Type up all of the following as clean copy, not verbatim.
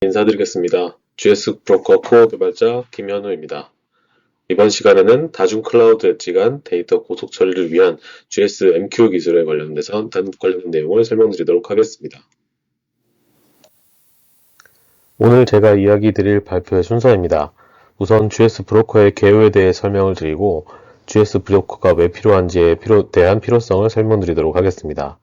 인사드리겠습니다. GS 브로커 코어 개발자 김현우입니다. 이번 시간에는 다중 클라우드 엣지 간 데이터 고속 처리를 위한 GS MQ 기술에 관련된 내용을 설명드리도록 하겠습니다. 오늘 제가 이야기 드릴 발표의 순서입니다. 우선 GS 브로커의 개요에 대해 설명을 드리고 GS 브로커가 왜 필요한지에 대한 필요성을 설명드리도록 하겠습니다.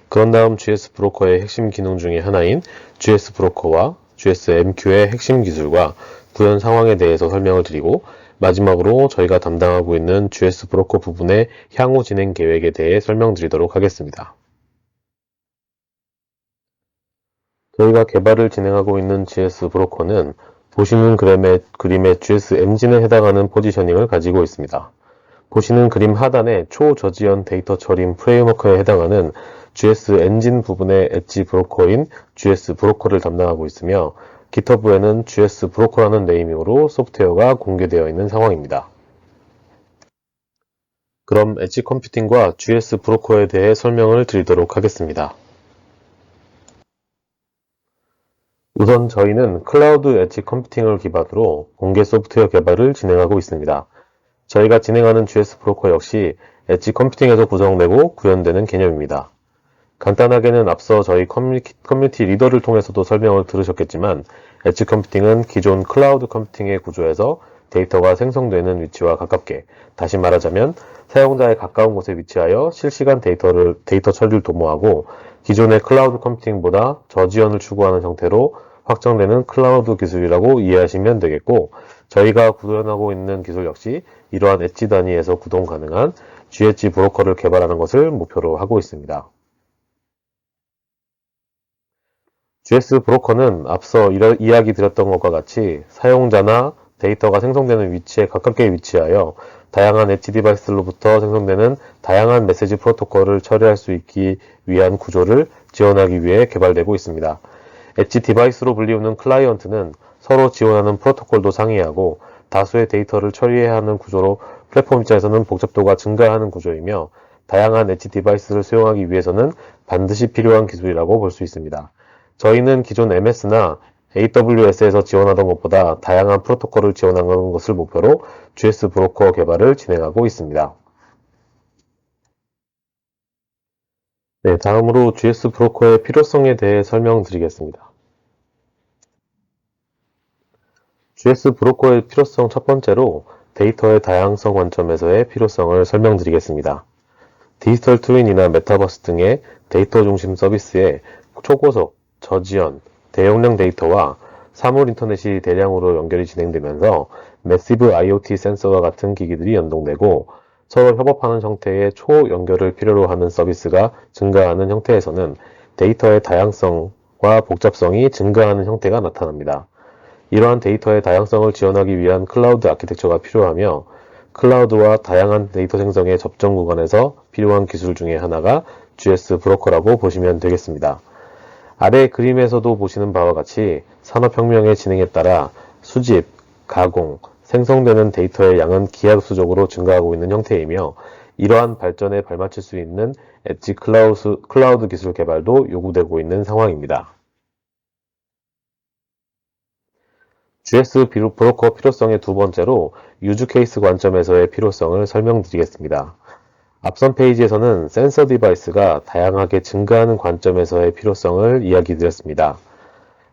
그런 다음 GS 브로커의 핵심 기능 중에 하나인 GS 브로커와 GS MQ의 핵심 기술과 구현 상황에 대해서 설명을 드리고 마지막으로 저희가 담당하고 있는 GS 브로커 부분의 향후 진행 계획에 대해 설명드리도록 하겠습니다. 저희가 개발을 진행하고 있는 GS 브로커는 보시는 그림의 GS 엔진에 해당하는 포지셔닝을 가지고 있습니다. 보시는 그림 하단의 초저지연 데이터 처리 프레임워크에 해당하는 GS 엔진 부분의 엣지 브로커인 GS 브로커를 담당하고 있으며 GitHub에는 GS 브로커라는 네이밍으로 소프트웨어가 공개되어 있는 상황입니다. 그럼 엣지 컴퓨팅과 GS 브로커에 대해 설명을 드리도록 하겠습니다. 우선 저희는 클라우드 엣지 컴퓨팅을 기반으로 공개 소프트웨어 개발을 진행하고 있습니다. 저희가 진행하는 GS 브로커 역시 엣지 컴퓨팅에서 구성되고 구현되는 개념입니다. 간단하게는 앞서 저희 커뮤니티 리더를 통해서도 설명을 들으셨겠지만 엣지 컴퓨팅은 기존 클라우드 컴퓨팅의 구조에서 데이터가 생성되는 위치와 가깝게, 다시 말하자면 사용자에 가까운 곳에 위치하여 실시간 데이터 처리를 도모하고 기존의 클라우드 컴퓨팅보다 저지연을 추구하는 형태로 확정되는 클라우드 기술이라고 이해하시면 되겠고, 저희가 구현하고 있는 기술 역시 이러한 엣지 단위에서 구동 가능한 GS 브로커를 개발하는 것을 목표로 하고 있습니다. GS 브로커는 앞서 이야기 드렸던 것과 같이 사용자나 데이터가 생성되는 위치에 가깝게 위치하여 다양한 엣지 디바이스로부터 생성되는 다양한 메시지 프로토콜을 처리할 수 있기 위한 구조를 지원하기 위해 개발되고 있습니다. 엣지 디바이스로 불리우는 클라이언트는 서로 지원하는 프로토콜도 상이하고 다수의 데이터를 처리해야 하는 구조로 플랫폼 입장에서는 복잡도가 증가하는 구조이며 다양한 엣지 디바이스를 수용하기 위해서는 반드시 필요한 기술이라고 볼 수 있습니다. 저희는 기존 MS나 AWS에서 지원하던 것보다 다양한 프로토콜을 지원하는 것을 목표로 GS 브로커 개발을 진행하고 있습니다. 네, 다음으로 GS 브로커의 필요성에 대해 설명드리겠습니다. GS 브로커의 필요성 첫 번째로 데이터의 다양성 관점에서의 필요성을 설명드리겠습니다. 디지털 트윈이나 메타버스 등의 데이터 중심 서비스에 초고속, 저지연, 대용량 데이터와 사물 인터넷이 대량으로 연결이 진행되면서 매시브 IoT 센서와 같은 기기들이 연동되고 서로 협업하는 형태의 초연결을 필요로 하는 서비스가 증가하는 형태에서는 데이터의 다양성과 복잡성이 증가하는 형태가 나타납니다. 이러한 데이터의 다양성을 지원하기 위한 클라우드 아키텍처가 필요하며 클라우드와 다양한 데이터 생성의 접점 구간에서 필요한 기술 중에 하나가 GS 브로커라고 보시면 되겠습니다. 아래 그림에서도 보시는 바와 같이 산업혁명의 진행에 따라 수집, 가공, 생성되는 데이터의 양은 기하급수적으로 증가하고 있는 형태이며 이러한 발전에 발맞출 수 있는 엣지 클라우드 기술 개발도 요구되고 있는 상황입니다. GS 브로커 필요성의 두 번째로 유즈 케이스 관점에서의 필요성을 설명드리겠습니다. 앞선 페이지에서는 센서 디바이스가 다양하게 증가하는 관점에서의 필요성을 이야기드렸습니다.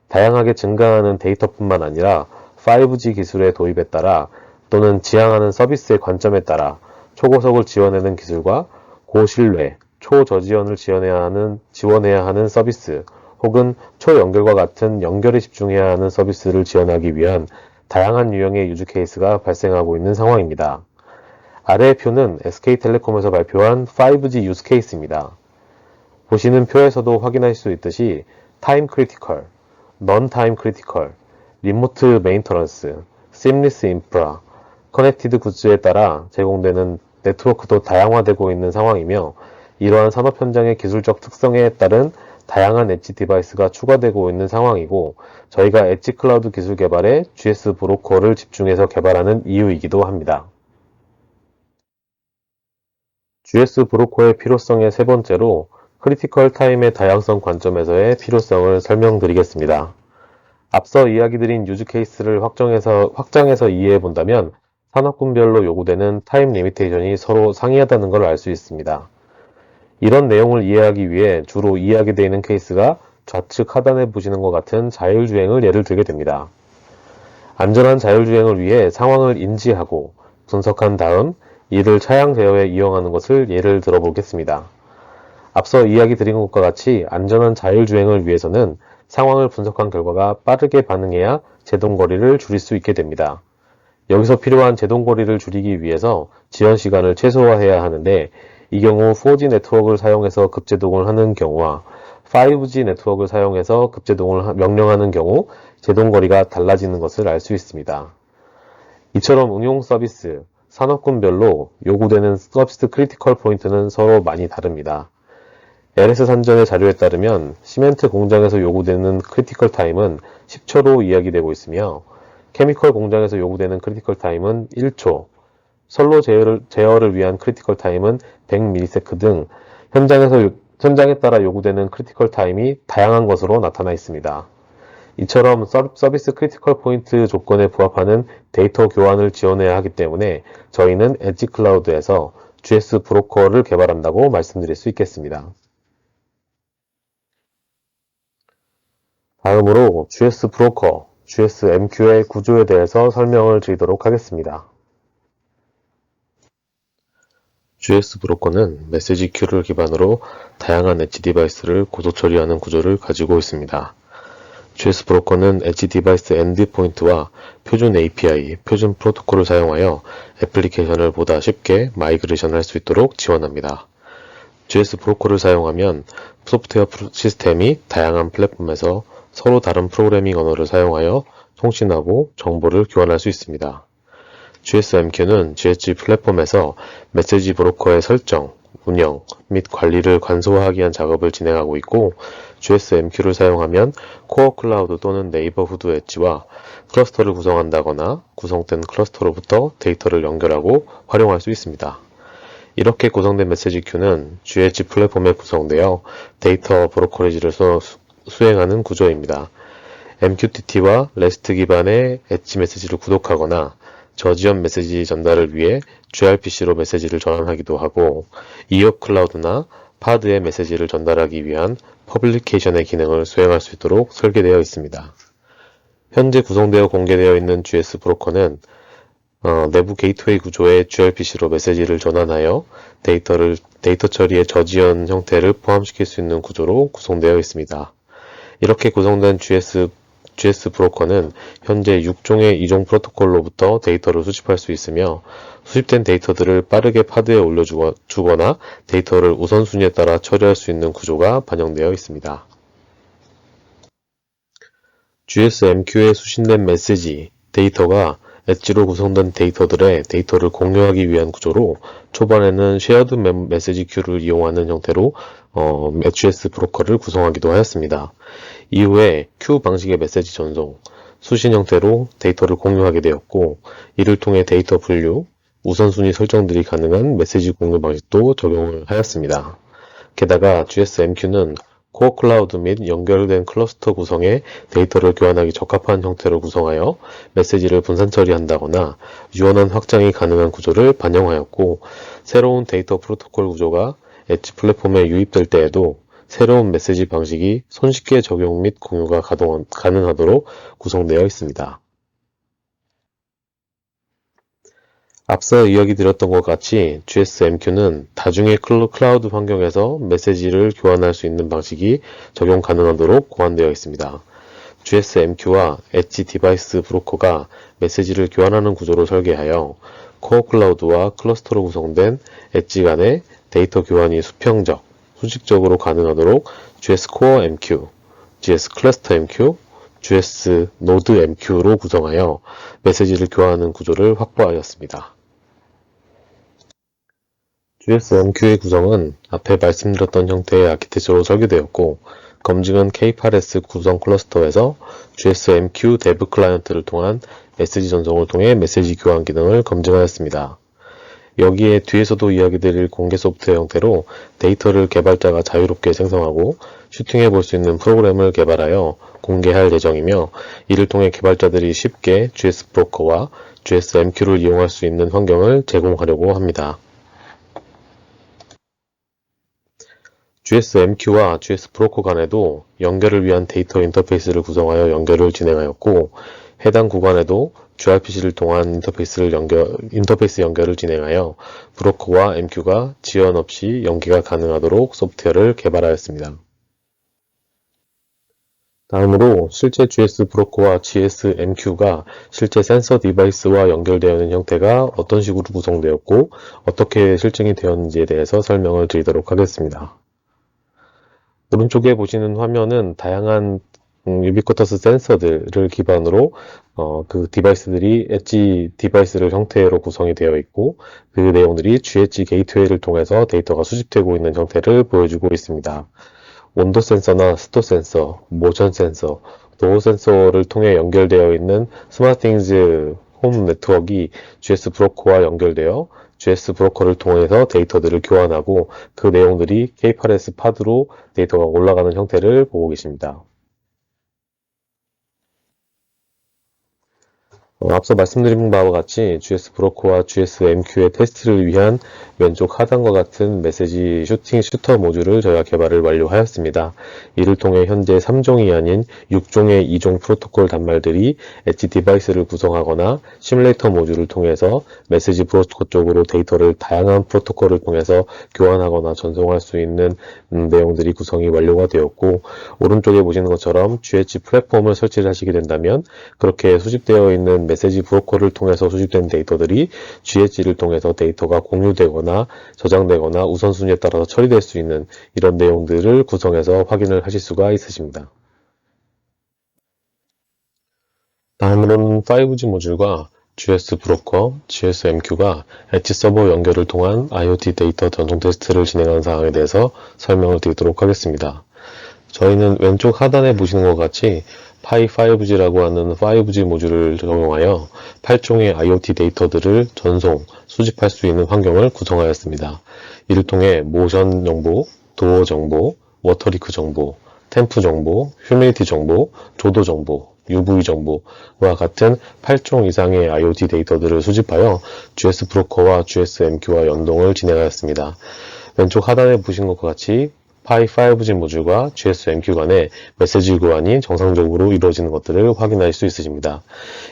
다양하게 증가하는 데이터뿐만 아니라 5G 기술의 도입에 따라 또는 지향하는 서비스의 관점에 따라 초고속을 지원하는 기술과 고신뢰, 초저지연을 지원해야 하는 서비스 혹은 초연결과 같은 연결에 집중해야 하는 서비스를 지원하기 위한 다양한 유형의 유즈 케이스가 발생하고 있는 상황입니다. 아래의 표는 SK텔레콤에서 발표한 5G 유즈 케이스입니다. 보시는 표에서도 확인하실 수 있듯이 타임 크리티컬, 넌 타임 크리티컬, 리모트 메인터넌스, 심리스 인프라, 커넥티드 굿즈에 따라 제공되는 네트워크도 다양화되고 있는 상황이며 이러한 산업 현장의 기술적 특성에 따른 다양한 엣지 디바이스가 추가되고 있는 상황이고 저희가 엣지 클라우드 기술 개발에 GS 브로커를 집중해서 개발하는 이유이기도 합니다. GS 브로커의 필요성의 세 번째로 크리티컬 타임의 다양성 관점에서의 필요성을 설명드리겠습니다. 앞서 이야기드린 유즈 케이스를 확장해서 이해해 본다면 산업군별로 요구되는 타임 리미테이션이 서로 상이하다는 걸 알 수 있습니다. 이런 내용을 이해하기 위해 주로 이해하게 되는 케이스가 좌측 하단에 보시는 것 같은 자율주행을 예를 들게 됩니다. 안전한 자율주행을 위해 상황을 인지하고 분석한 다음 이를 차량 제어에 이용하는 것을 예를 들어 보겠습니다. 앞서 이야기 드린 것과 같이 안전한 자율주행을 위해서는 상황을 분석한 결과가 빠르게 반응해야 제동거리를 줄일 수 있게 됩니다. 여기서 필요한 제동거리를 줄이기 위해서 지연 시간을 최소화해야 하는데 이 경우 4G 네트워크를 사용해서 급제동을 하는 경우와 5G 네트워크를 사용해서 급제동을 명령하는 경우 제동거리가 달라지는 것을 알 수 있습니다. 이처럼 응용 서비스, 산업군별로 요구되는 서비스 크리티컬 포인트는 서로 많이 다릅니다. LS 산전의 자료에 따르면 시멘트 공장에서 요구되는 크리티컬 타임은 10초로 이야기되고 있으며 케미컬 공장에서 요구되는 크리티컬 타임은 1초, 선로 제어를 위한 크리티컬 타임은 100ms 등 현장에 따라 요구되는 크리티컬 타임이 다양한 것으로 나타나 있습니다. 이처럼 서비스 크리티컬 포인트 조건에 부합하는 데이터 교환을 지원해야 하기 때문에 저희는 엣지 클라우드에서 GS 브로커를 개발한다고 말씀드릴 수 있겠습니다. 다음으로 GS 브로커, GS MQ의 구조에 대해서 설명을 드리도록 하겠습니다. GS 브로커는 메시지 큐를 기반으로 다양한 엣지 디바이스를 고도 처리하는 구조를 가지고 있습니다. GS 브로커는 엣지 디바이스 엔드포인트와 표준 API, 표준 프로토콜을 사용하여 애플리케이션을 보다 쉽게 마이그레이션 할 수 있도록 지원합니다. GS 브로커를 사용하면 소프트웨어 시스템이 다양한 플랫폼에서 서로 다른 프로그래밍 언어를 사용하여 통신하고 정보를 교환할 수 있습니다. GSMQ는 GSG 플랫폼에서 메시지 브로커의 설정, 운영 및 관리를 간소화하기 위한 작업을 진행하고 있고 GSMQ를 사용하면 코어 클라우드 또는 네이버후드 엣지와 클러스터를 구성한다거나 구성된 클러스터로부터 데이터를 연결하고 활용할 수 있습니다. 이렇게 구성된 메시지 큐는 GSG 플랫폼에 구성되어 데이터 브로커리지를 수행하는 구조입니다. MQTT와 REST 기반의 엣지 메시지를 구독하거나 저지연 메시지 전달을 위해 gRPC로 메시지를 전환하기도 하고 이업 클라우드나 파드에 메시지를 전달하기 위한 퍼블리케이션의 기능을 수행할 수 있도록 설계되어 있습니다. 현재 구성되어 공개되어 있는 GS 브로커는 내부 게이트웨이 구조의 gRPC로 메시지를 전환하여 데이터 처리의 저지연 형태를 포함시킬 수 있는 구조로 구성되어 있습니다. 이렇게 구성된 GS 브로커는 현재 6종의 이종 프로토콜로부터 데이터를 수집할 수 있으며 수집된 데이터들을 빠르게 파드에 올려주거나 데이터를 우선순위에 따라 처리할 수 있는 구조가 반영되어 있습니다. GSMQ에 수신된 메시지, 데이터가 엣지로 구성된 데이터를 공유하기 위한 구조로 초반에는 쉐어드 메시지 큐를 이용하는 형태로 GS 브로커를 구성하기도 하였습니다. 이후에 큐 방식의 메시지 전송, 수신 형태로 데이터를 공유하게 되었고 이를 통해 데이터 분류, 우선순위 설정들이 가능한 메시지 공유 방식도 적용을 하였습니다. 게다가 GSMQ는 코어 클라우드 및 연결된 클러스터 구성에 데이터를 교환하기 적합한 형태로 구성하여 메시지를 분산 처리한다거나 유연한 확장이 가능한 구조를 반영하였고 새로운 데이터 프로토콜 구조가 엣지 플랫폼에 유입될 때에도 새로운 메시지 방식이 손쉽게 적용 및 공유가 가능하도록 구성되어 있습니다. 앞서 이야기 드렸던 것 같이 GSMQ는 다중의 클라우드 환경에서 메시지를 교환할 수 있는 방식이 적용 가능하도록 고안되어 있습니다. GSMQ와 엣지 디바이스 브로커가 메시지를 교환하는 구조로 설계하여 코어 클라우드와 클러스터로 구성된 엣지 간의 데이터 교환이 수직적으로 가능하도록 GS 코어 MQ, GS 클러스터 MQ, GS 노드 MQ로 구성하여 메시지를 교환하는 구조를 확보하였습니다. GS MQ의 구성은 앞에 말씀드렸던 형태의 아키텍처로 설계되었고 검증은 K8S 구성 클러스터에서 GS MQ 데브 클라이언트를 통한 메시지 전송을 통해 메시지 교환 기능을 검증하였습니다. 여기에 뒤에서도 이야기 드릴 공개 소프트웨어 형태로 데이터를 개발자가 자유롭게 생성하고 슈팅해 볼 수 있는 프로그램을 개발하여 공개할 예정이며, 이를 통해 개발자들이 쉽게 GS 브로커와 GS MQ를 이용할 수 있는 환경을 제공하려고 합니다. GS MQ와 GS 브로커 간에도 연결을 위한 데이터 인터페이스를 구성하여 연결을 진행하였고, 해당 구간에도 gRPC를 통한 인터페이스 연결을 진행하여 브로커와 MQ가 지연 없이 연계가 가능하도록 소프트웨어를 개발하였습니다. 다음으로 실제 GS 브로커와 GS MQ가 실제 센서 디바이스와 연결되어 있는 형태가 어떤 식으로 구성되었고 어떻게 실증이 되었는지에 대해서 설명을 드리도록 하겠습니다. 오른쪽에 보시는 화면은 다양한 유비쿼터스 센서들을 기반으로 그 디바이스들이 엣지 디바이스를 형태로 구성이 되어 있고, 그 내용들이 GH 게이트웨이를 통해서 데이터가 수집되고 있는 형태를 보여주고 있습니다. 온도 센서나 습도 센서, 모션 센서, 도어 센서를 통해 연결되어 있는 스마트띵즈 홈 네트워크가 GS 브로커와 연결되어 GS 브로커를 통해서 데이터들을 교환하고, 그 내용들이 K8S 파드로 데이터가 올라가는 형태를 보고 계십니다. 앞서 말씀드린 바와 같이 GS 브로커와 GS MQ의 테스트를 위한 왼쪽 하단과 같은 메시지 슈터 모듈을 저희가 개발을 완료하였습니다. 이를 통해 현재 3종이 아닌 6종의 2종 프로토콜 단말들이 엣지 디바이스를 구성하거나 시뮬레이터 모듈을 통해서 메시지 브로커 쪽으로 데이터를 다양한 프로토콜을 통해서 교환하거나 전송할 수 있는 내용들이 구성이 완료가 되었고, 오른쪽에 보시는 것처럼 GH 플랫폼을 설치를 하시게 된다면 그렇게 수집되어 있는 메시지 브로커를 통해서 수집된 데이터들이 GH를 통해서 데이터가 공유되거나 저장되거나 우선순위에 따라서 처리될 수 있는 이런 내용들을 구성해서 확인을 하실 수가 있으십니다. 다음으로는 5G 모듈과 GS 브로커, GS MQ가 엣지 서버 연결을 통한 IoT 데이터 전송 테스트를 진행하는 사항에 대해서 설명을 드리도록 하겠습니다. 저희는 왼쪽 하단에 보시는 것 같이 Pi5G라고 하는 5G 모듈을 적용하여 8종의 IoT 데이터들을 전송, 수집할 수 있는 환경을 구성하였습니다. 이를 통해 모션 정보, 도어 정보, 워터리크 정보, 템프 정보, 휴미디티 정보, 조도 정보, UV 정보와 같은 8종 이상의 IoT 데이터들을 수집하여 GS 브로커와 GS MQ와 연동을 진행하였습니다. 왼쪽 하단에 보신 것과 같이 Pi5G 모듈과 GS MQ 간의 메시지 교환이 정상적으로 이루어지는 것들을 확인할 수 있으십니다.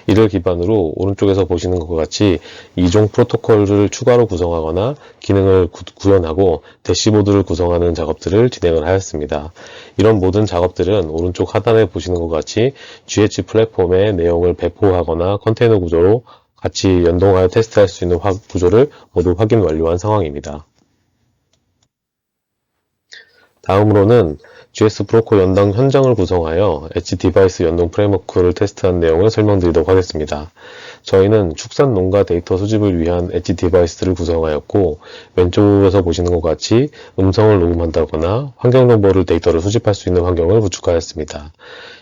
이를 기반으로 오른쪽에서 보시는 것과 같이 2종 프로토콜을 추가로 구성하거나 기능을 구현하고 대시보드를 구성하는 작업들을 진행을 하였습니다. 이런 모든 작업들은 오른쪽 하단에 보시는 것과 같이 GH 플랫폼의 내용을 배포하거나 컨테이너 구조로 같이 연동하여 테스트할 수 있는 구조를 모두 확인 완료한 상황입니다. 다음으로는 GS 브로커 연동 현장을 구성하여 엣지 디바이스 연동 프레임워크를 테스트한 내용을 설명드리도록 하겠습니다. 저희는 축산 농가 데이터 수집을 위한 엣지 디바이스를 구성하였고, 왼쪽에서 보시는 것 같이 음성을 녹음한다거나 환경 정보를 데이터를 수집할 수 있는 환경을 구축하였습니다.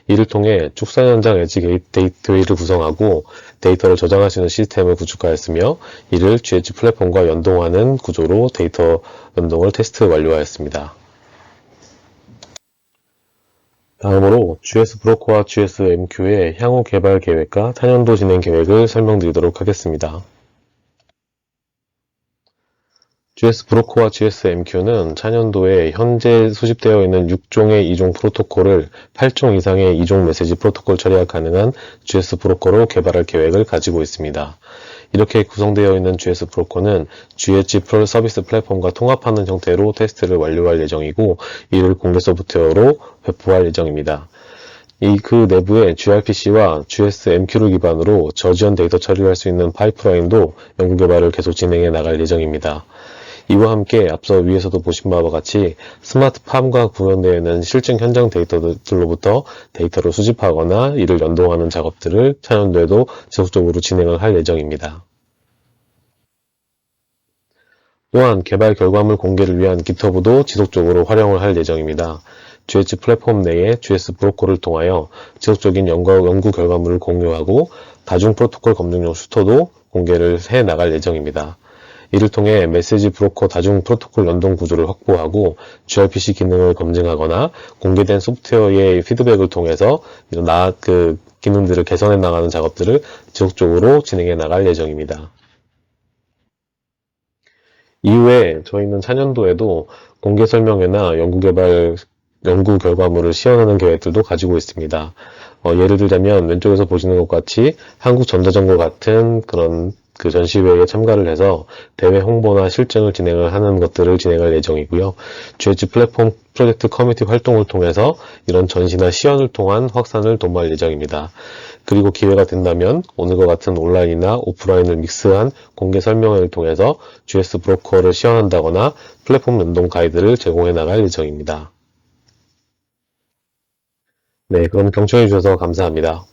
이를 통해 축산 현장 엣지 게이트웨이를 구성하고 데이터를 저장할 수 있는 시스템을 구축하였으며, 이를 GH 플랫폼과 연동하는 구조로 데이터 연동을 테스트 완료하였습니다. 다음으로 GS 브로커와 GS MQ의 향후 개발 계획과 차년도 진행 계획을 설명드리도록 하겠습니다. GS 브로커와 GS MQ는 차년도에 현재 수집되어 있는 6종의 2종 프로토콜을 8종 이상의 2종 메시지 프로토콜 처리가 가능한 GS 브로커로 개발할 계획을 가지고 있습니다. 이렇게 구성되어 있는 GS 브로커는 GH 서비스 플랫폼과 통합하는 형태로 테스트를 완료할 예정이고, 이를 공개 소프트웨어로 배포할 예정입니다. 그 내부에 gRPC와 GS MQ를 기반으로 저지연 데이터 처리를 할 수 있는 파이프라인도 연구 개발을 계속 진행해 나갈 예정입니다. 이와 함께 앞서 위에서도 보신 바와 같이 스마트팜과 구현되어 있는 실증 현장 데이터들로부터 데이터를 수집하거나 이를 연동하는 작업들을 차년도에도 지속적으로 진행을 할 예정입니다. 또한 개발 결과물 공개를 위한 GitHub도 지속적으로 활용을 할 예정입니다. GH 플랫폼 내에 GS 브로커를 통하여 지속적인 연구 결과물을 공유하고 다중 프로토콜 검증용 슈터도 공개를 해 나갈 예정입니다. 이를 통해 메시지 브로커 다중 프로토콜 연동 구조를 확보하고 gRPC 기능을 검증하거나 공개된 소프트웨어의 피드백을 통해서 이런 기능들을 개선해 나가는 작업들을 지속적으로 진행해 나갈 예정입니다. 이후에 저희는 차년도에도 공개 설명회나 연구 결과물을 시연하는 계획들도 가지고 있습니다. 예를 들자면 왼쪽에서 보시는 것 같이 한국전자정거 같은 그런 전시회에 참가를 해서 대회 홍보나 실증을 진행을 하는 것들을 진행할 예정이고요. GH 플랫폼 프로젝트 커뮤니티 활동을 통해서 이런 전시나 시연을 통한 확산을 도모할 예정입니다. 그리고 기회가 된다면 오늘과 같은 온라인이나 오프라인을 믹스한 공개 설명회를 통해서 GS 브로커를 시연한다거나 플랫폼 연동 가이드를 제공해 나갈 예정입니다. 네, 그럼 경청해 주셔서 감사합니다.